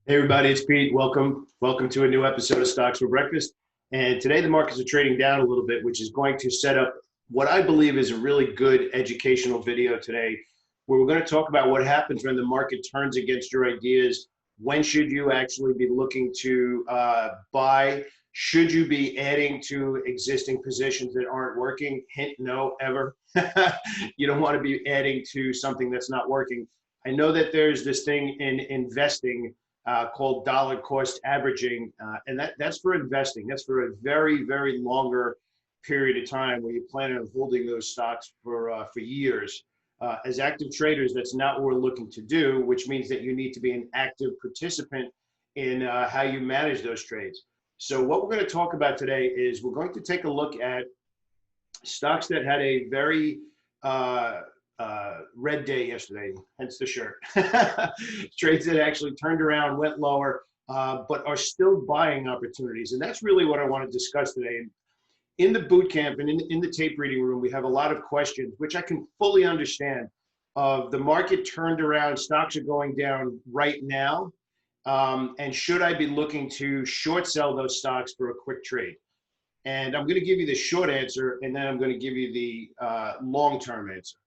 Hey everybody, it's Pete. Welcome to a new episode of Stocks for Breakfast. And today the markets are trading down a little bit, which is going to set up what I believe is a really good educational video today, where we're going to talk about what happens when the market turns against your ideas. When should you actually be looking to buy? Should you be adding to existing positions that aren't working? Hint, no, ever. You don't want to be adding to something that's not working. I know that there's this thing in investing called dollar cost averaging, and that's for investing. That's for a very longer period of time where you plan on holding those stocks for years. As active traders, that's not what we're looking to do, which means that you need to be an active participant in how you manage those trades. So what we're going to talk about today is we're going to take a look at stocks that had a very red day yesterday, hence the shirt. Trades that actually turned around, went lower, but are still buying opportunities. And that's really what I want to discuss today. And in the boot camp and in the tape reading room, we have a lot of questions, which I can fully understand. Of the market turned around, stocks are going down right now. And should I be looking to short sell those stocks for a quick trade? And I'm going to give you the short answer, and then I'm going to give you the long-term answer.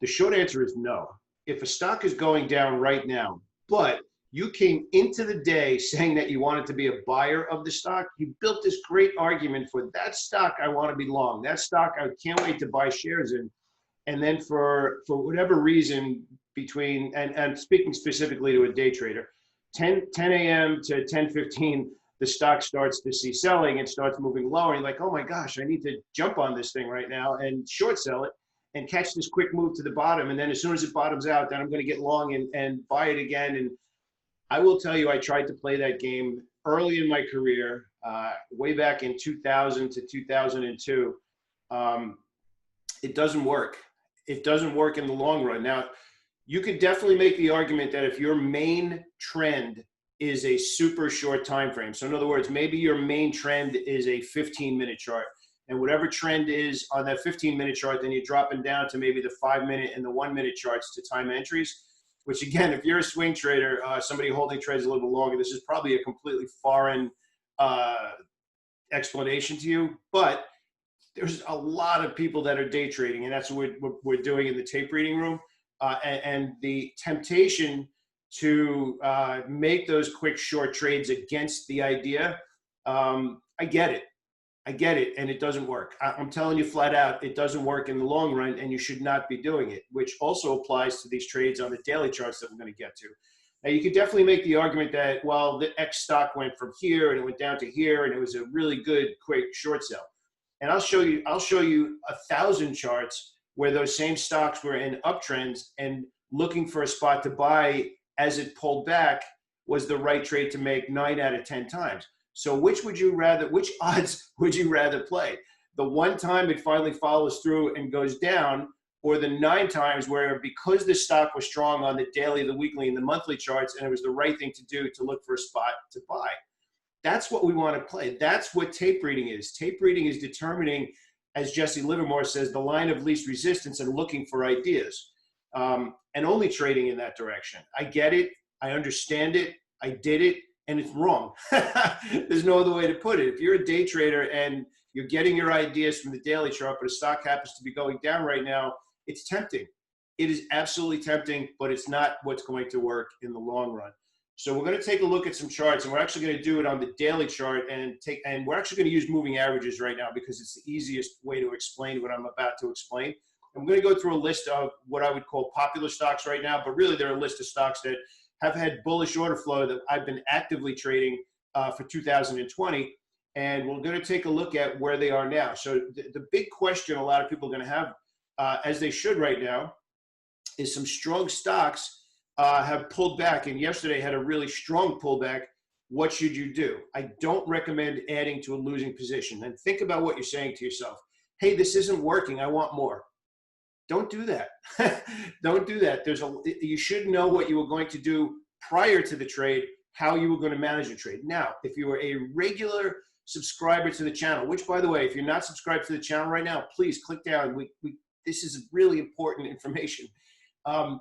The short answer is no. If a stock is going down right now, but you came into the day saying that you wanted to be a buyer of the stock, you built this great argument for that stock I want to be long, that stock I can't wait to buy shares in. And then for whatever reason, between, and speaking specifically to a day trader, 10 a.m. to 10:15, the stock starts to see selling and starts moving lower. And you're like, oh my gosh, I need to jump on this thing right now and short sell it and catch this quick move to the bottom. And then as soon as it bottoms out, then I'm going to get long and buy it again. And I will tell you, I tried to play that game early in my career, way back in 2000 to 2002. It doesn't work. It doesn't work in the long run. Now, you could definitely make the argument that if your main trend is a super short time frame, so in other words, maybe your main trend is a 15-minute chart, and whatever trend is on that 15-minute chart, then you're dropping down to maybe the 5-minute and the 1-minute charts to time entries, which again, if you're a swing trader, somebody holding trades a little bit longer, this is probably a completely foreign explanation to you. But there's a lot of people that are day trading, and that's what we're doing in the tape reading room. And the temptation to make those quick short trades against the idea, I get it. And it doesn't work. I'm telling you flat out, it doesn't work in the long run, and you should not be doing it, which also applies to these trades on the daily charts that we're going to get to. Now, you could definitely make the argument that, well, the X stock went from here and it went down to here, and it was a really good, quick short sell. And I'll show you 1,000 charts where those same stocks were in uptrends, and looking for a spot to buy as it pulled back was the right trade to make 9 out of 10 times. So which odds would you rather play? The one time it finally follows through and goes down, or the 9 times where, because the stock was strong on the daily, the weekly, and the monthly charts, and it was the right thing to do to look for a spot to buy? That's what we want to play. That's what tape reading is. Tape reading is determining, as Jesse Livermore says, the line of least resistance and looking for ideas, and only trading in that direction. I get it. I understand it. I did it. And it's wrong. There's no other way to put it. If you're a day trader and you're getting your ideas from the daily chart, but a stock happens to be going down right now, it's tempting. It is absolutely tempting, but it's not what's going to work in the long run. So we're going to take a look at some charts, and we're actually going to do it on the daily chart, and we're actually going to use moving averages right now because it's the easiest way to explain what I'm about to explain. I'm going to go through a list of what I would call popular stocks right now, but really they're a list of stocks that have had bullish order flow that I've been actively trading for 2020, and we're going to take a look at where they are now. So the big question a lot of people are going to have, as they should right now, is some strong stocks have pulled back, and yesterday had a really strong pullback. What should you do? I don't recommend adding to a losing position. And think about what you're saying to yourself. Hey, this isn't working. I want more. Don't do that. Don't do that. You should know what you were going to do prior to the trade, how you were going to manage the trade. Now, if you are a regular subscriber to the channel, which, by the way, if you're not subscribed to the channel right now, please click down. This is really important information.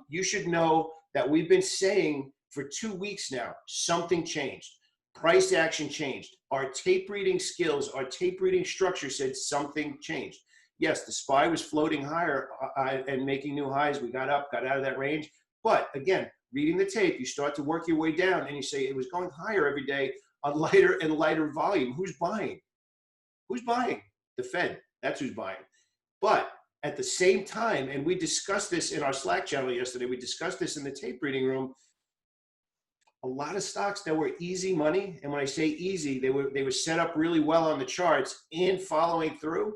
You should know that we've been saying for 2 weeks now, something changed. Price action changed. Our tape reading skills, our tape reading structure said something changed. Yes, the SPY was floating higher and making new highs. We got up, got out of that range. But again, reading the tape, you start to work your way down and you say it was going higher every day on lighter and lighter volume. Who's buying? Who's buying? The Fed. That's who's buying. But at the same time, and we discussed this in our Slack channel yesterday, we discussed this in the tape reading room, a lot of stocks that were easy money, and when I say easy, they were set up really well on the charts and following through.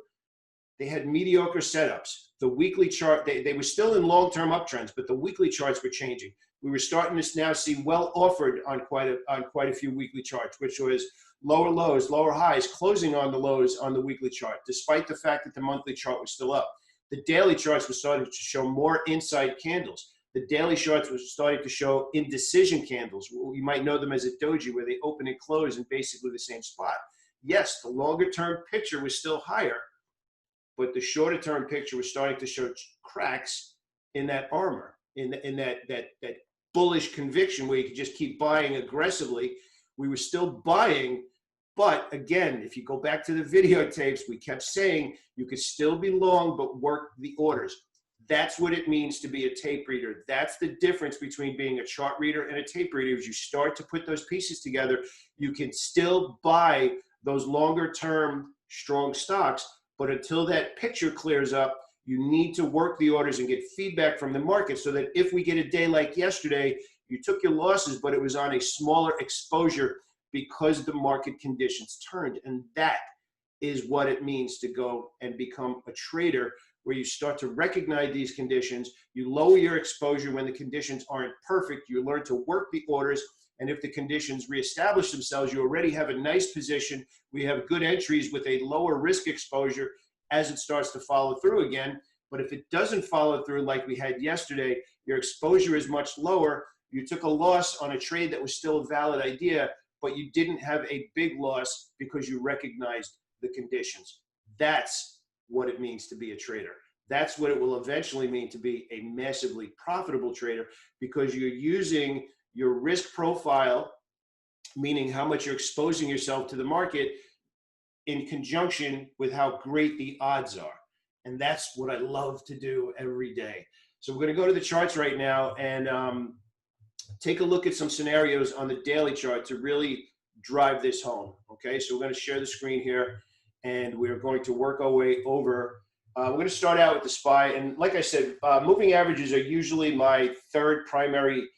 They had mediocre setups. The weekly chart, they were still in long-term uptrends, but the weekly charts were changing. We were starting to now see well offered on quite a few weekly charts, which was lower lows, lower highs, closing on the lows on the weekly chart, despite the fact that the monthly chart was still up. The daily charts were starting to show more inside candles. The daily charts were starting to show indecision candles. You might know them as a doji, where they open and close in basically the same spot. Yes, the longer term picture was still higher, but the shorter term picture was starting to show cracks in that armor, in that bullish conviction where you could just keep buying aggressively. We were still buying, but again, if you go back to the videotapes, we kept saying you could still be long, but work the orders. That's what it means to be a tape reader. That's the difference between being a chart reader and a tape reader. As you start to put those pieces together, you can still buy those longer term strong stocks, but until that picture clears up, you need to work the orders and get feedback from the market so that if we get a day like yesterday, you took your losses, but it was on a smaller exposure because the market conditions turned. And that is what it means to go and become a trader, where you start to recognize these conditions, you lower your exposure when the conditions aren't perfect, you learn to work the orders, and if the conditions reestablish themselves, you already have a nice position. We have good entries with a lower risk exposure as it starts to follow through again. But if it doesn't follow through like we had yesterday, your exposure is much lower. You took a loss on a trade that was still a valid idea, but you didn't have a big loss because you recognized the conditions. That's what it means to be a trader. That's what it will eventually mean to be a massively profitable trader, because you're using your risk profile, meaning how much you're exposing yourself to the market, in conjunction with how great the odds are. And that's what I love to do every day. So we're going to go to the charts right now and take a look at some scenarios on the daily chart to really drive this home. Okay, so we're going to share the screen here, and we're going to work our way over. We're going to start out with the SPY. And like I said, moving averages are usually my third primary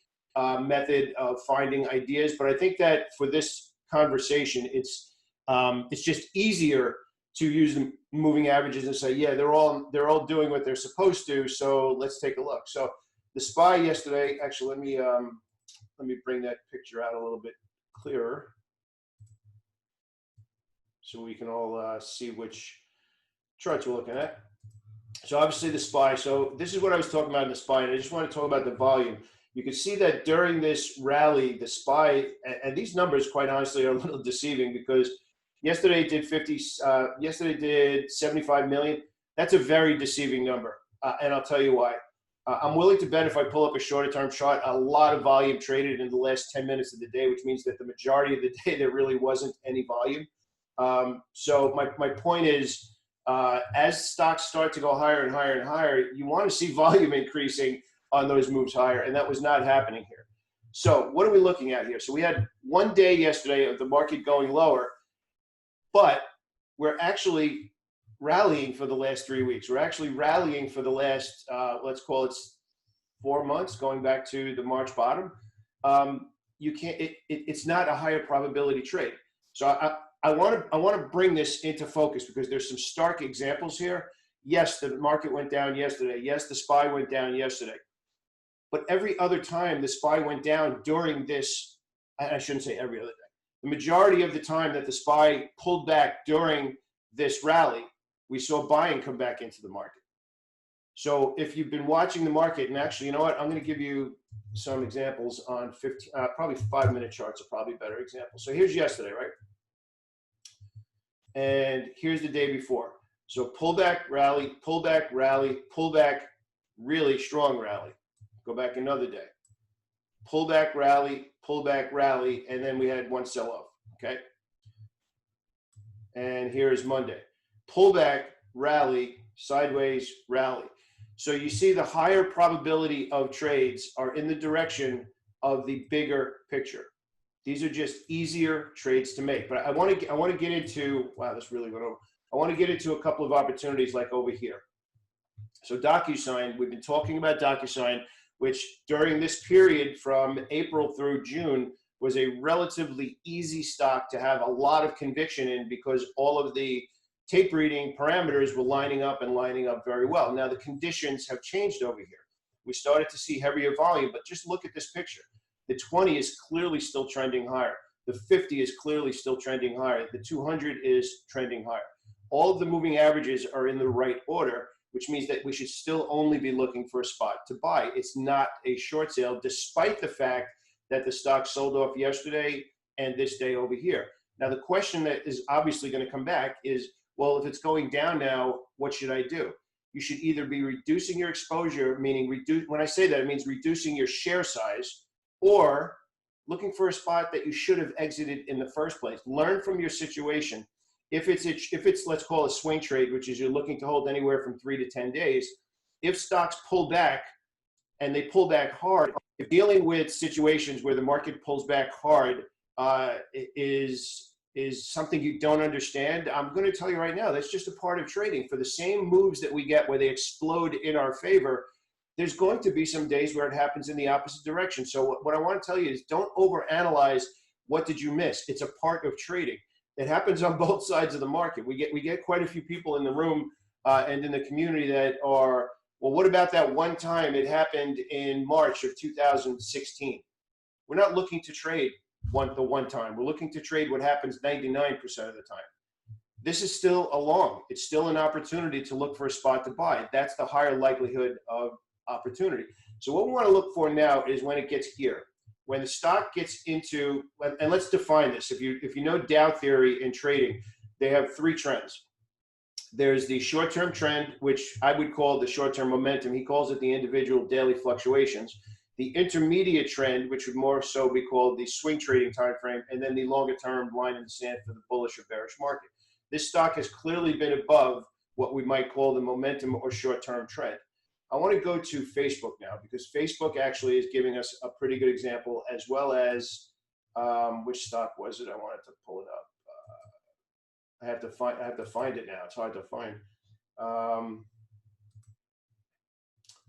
method of finding ideas. But I think that for this conversation, it's just easier to use the moving averages and say, yeah, they're all doing what they're supposed to. So let's take a look. So the SPY yesterday, actually, let me bring that picture out a little bit clearer, so we can all see which charts we're looking at. So obviously the SPY, so this is what I was talking about in the SPY, and I just want to talk about the volume. You can see that during this rally, the SPY, and these numbers, quite honestly, are a little deceiving, because yesterday it did yesterday did 75 million. That's a very deceiving number, and I'll tell you why. I'm willing to bet if I pull up a shorter term chart, a lot of volume traded in the last 10 minutes of the day, which means that the majority of the day there really wasn't any volume. So my point is, as stocks start to go higher and higher and higher, you want to see volume increasing on those moves higher, and that was not happening here. So what are we looking at here? So we had one day yesterday of the market going lower, but we're actually rallying for the last 3 weeks. We're actually rallying for the last, let's call it 4 months, going back to the March bottom. You can't. It's not a higher probability trade. So I want to bring this into focus, because there's some stark examples here. Yes, the market went down yesterday. Yes, the SPY went down yesterday. But every other time the SPY went down during this, I shouldn't say every other day, the majority of the time that the SPY pulled back during this rally, we saw buying come back into the market. So if you've been watching the market, and actually, you know what, I'm going to give you some examples on probably 5-minute charts are probably better examples. So here's yesterday, right? And here's the day before. So pullback, rally, pullback, rally, pullback, really strong rally. Go back another day. pullback, rally, and then we had one sell-off, okay? And here is Monday. Pullback, rally, sideways, rally. So you see the higher probability of trades are in the direction of the bigger picture. These are just easier trades to make. But I want to get into, wow, this really went over. I want to get into a couple of opportunities like over here. So Docusign, we've been talking about Docusign, which during this period from April through June was a relatively easy stock to have a lot of conviction in because all of the tape reading parameters were lining up very well. Now the conditions have changed over here. We started to see heavier volume, but just look at this picture. The 20 is clearly still trending higher. The 50 is clearly still trending higher. The 200 is trending higher. All of the moving averages are in the right order, which means that we should still only be looking for a spot to buy. It's not a short sale, despite the fact that the stock sold off yesterday and this day over here. Now, the question that is obviously going to come back is, well, if it's going down now, what should I do? You should either be reducing your exposure, meaning when I say that, it means reducing your share size, or looking for a spot that you should have exited in the first place. Learn from your situation. If it's let's call it a swing trade, which is you're looking to hold anywhere from 3 to 10 days, if stocks pull back and they pull back hard, if dealing with situations where the market pulls back hard is something you don't understand, I'm going to tell you right now, that's just a part of trading. For the same moves that we get where they explode in our favor, there's going to be some days where it happens in the opposite direction. So what I want to tell you is don't overanalyze what did you miss. It's a part of trading. It happens on both sides of the market. We get quite a few people in the room and in the community that are, well, what about that one time it happened in March of 2016? We're not looking to trade the one time. We're looking to trade what happens 99% of the time. This is still a long. It's still an opportunity to look for a spot to buy. That's the higher likelihood of opportunity. So what we want to look for now is when it gets here. When the stock gets into, and let's define this. If you know Dow theory in trading, they have three trends. There's the short-term trend, which I would call the short-term momentum. He calls it the individual daily fluctuations. The intermediate trend, which would more so be called the swing trading time frame, and then the longer-term line in the sand for the bullish or bearish market. This stock has clearly been above what we might call the momentum or short-term trend. I want to go to Facebook now because Facebook actually is giving us a pretty good example, as well as which stock was it? I wanted to pull it up. I have to find it now. It's hard to find.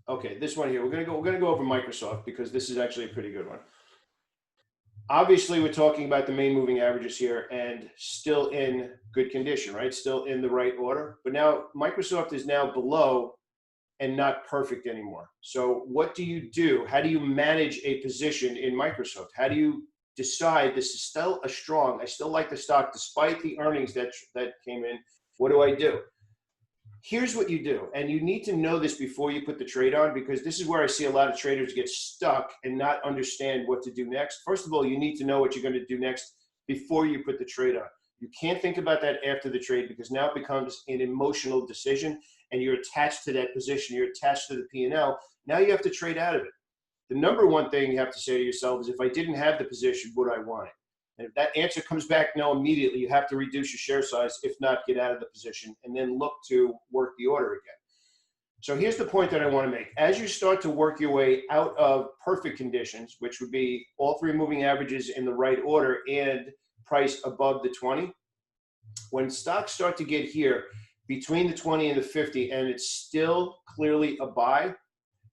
Okay, this one here. We're gonna go over Microsoft because this is actually a pretty good one. Obviously, we're talking about the main moving averages here and still in good condition, right? Still in the right order. But now Microsoft is now below and not perfect anymore. So what do you do? How do you manage a position in Microsoft? How do you decide this is still a strong, I still like the stock despite the earnings that came in? What do I do? Here's what you do, and you need to know this before you put the trade on, because this is where I see a lot of traders get stuck and not understand what to do next. First of all, you need to know what you're going to do next before you put the trade on. You can't think about that after the trade, because now it becomes an emotional decision and you're attached to that position. You're attached to the P&L. Now you have to trade out of it. The number one thing you have to say to yourself is, if I didn't have the position, would I want it? And if that answer comes back no immediately, you have to reduce your share size, if not get out of the position, and then look to work the order again. So here's the point that I want to make. As you start to work your way out of perfect conditions, which would be all three moving averages in the right order and price above the 20, when stocks start to get here between the 20 and the 50 and it's still clearly a buy,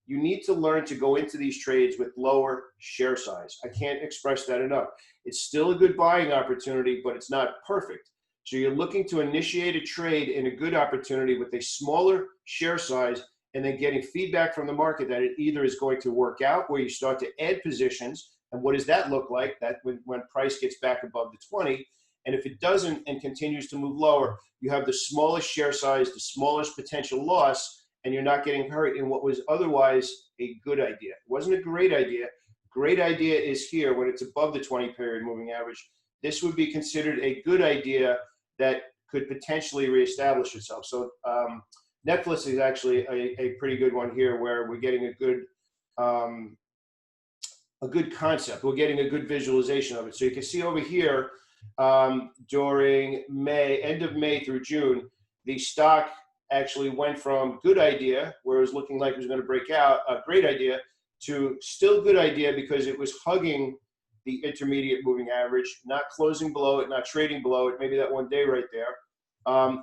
you need to learn to go into these trades with lower share size. I can't express that enough. It's still a good buying opportunity, but it's not perfect. So you're looking to initiate a trade in a good opportunity with a smaller share size, and then getting feedback from the market that it either is going to work out, where you start to add positions. And what does that look like? That when price gets back above the 20. And if it doesn't and continues to move lower, you have the smallest share size, the smallest potential loss, and you're not getting hurt in what was otherwise a good idea. It wasn't a great idea. Great idea is here when it's above the 20-period moving average. This would be considered a good idea that could potentially reestablish itself. So Netflix is actually a pretty good one here, where we're getting a a good concept. We're getting a good visualization of it. So you can see over here, during May, end of May through June, the stock actually went from good idea, where it was looking like it was going to break out, a great idea, to still good idea because it was hugging the intermediate moving average, not closing below it, not trading below it, maybe that one day right there,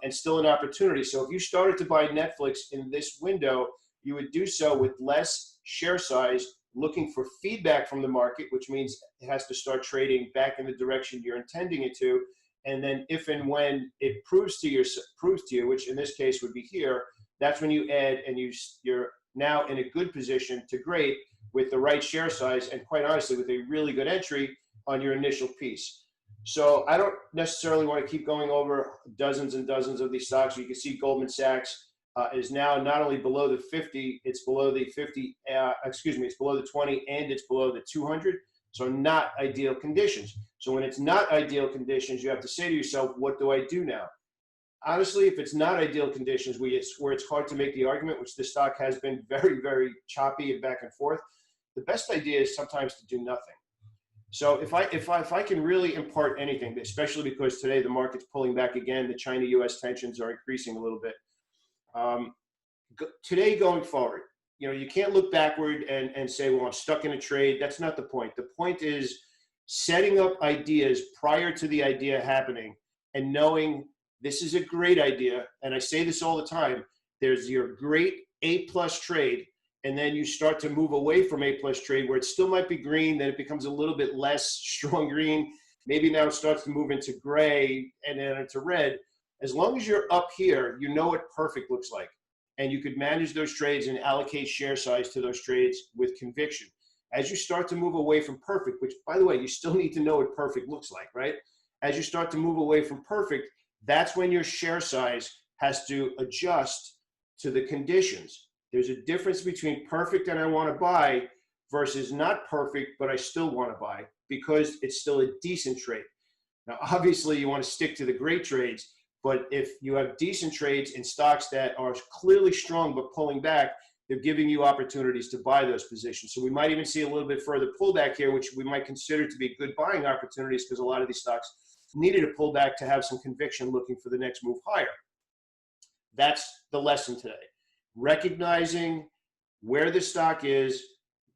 and still an opportunity. So if you started to buy Netflix in this window, you would do so with less share size, looking for feedback from the market, which means it has to start trading back in the direction you're intending it to. And then if and when it proves to you, which in this case would be here, that's when you add, and you're now in a good position to grade with the right share size, and quite honestly, with a really good entry on your initial piece. So I don't necessarily want to keep going over dozens and dozens of these stocks. You can see Goldman Sachs is now not only below the 50, it's below the 50, it's below the 20, and it's below the 200. So not ideal conditions. So when it's not ideal conditions, you have to say to yourself, what do I do now? Honestly, if it's not ideal conditions, where it's hard to make the argument, which the stock has been very, very choppy and back and forth, the best idea is sometimes to do nothing. So if I can really impart anything, especially because today the market's pulling back again, the China-U.S. tensions are increasing a little bit. Today going forward, you can't look backward and say, well, I'm stuck in a trade. That's not the point. The point is setting up ideas prior to the idea happening and knowing this is a great idea. And I say this all the time. There's your great A+ trade, and then you start to move away from A+ trade where it still might be green, then it becomes a little bit less strong green. Maybe now it starts to move into gray and then into red. As long as you're up here, you know what perfect looks like. And you could manage those trades and allocate share size to those trades with conviction. As you start to move away from perfect, which, by the way, you still need to know what perfect looks like, right? As you start to move away from perfect, that's when your share size has to adjust to the conditions. There's a difference between perfect and I want to buy versus not perfect, but I still want to buy because it's still a decent trade. Now, obviously, you want to stick to the great trades, but if you have decent trades in stocks that are clearly strong but pulling back, they're giving you opportunities to buy those positions. So we might even see a little bit further pullback here, which we might consider to be good buying opportunities because a lot of these stocks needed a pullback to have some conviction looking for the next move higher. That's the lesson today. Recognizing where the stock is,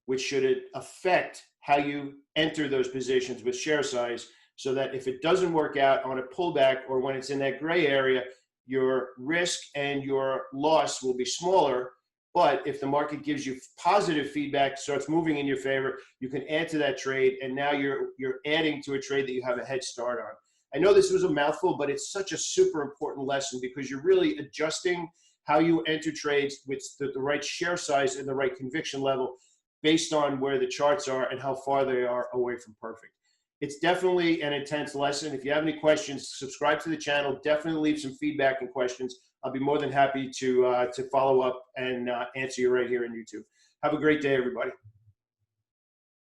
which should affect how you enter those positions with share size, so that if it doesn't work out on a pullback or when it's in that gray area, your risk and your loss will be smaller. But if the market gives you positive feedback, starts moving in your favor, you can add to that trade, and now you're adding to a trade that you have a head start on. I know this was a mouthful, but it's such a super important lesson because you're really adjusting how you enter trades with the right share size and the right conviction level based on where the charts are and how far they are away from perfect. It's definitely an intense lesson. If you have any questions, subscribe to the channel. Definitely leave some feedback and questions. I'll be more than happy to follow up and answer you right here on YouTube. Have a great day, everybody.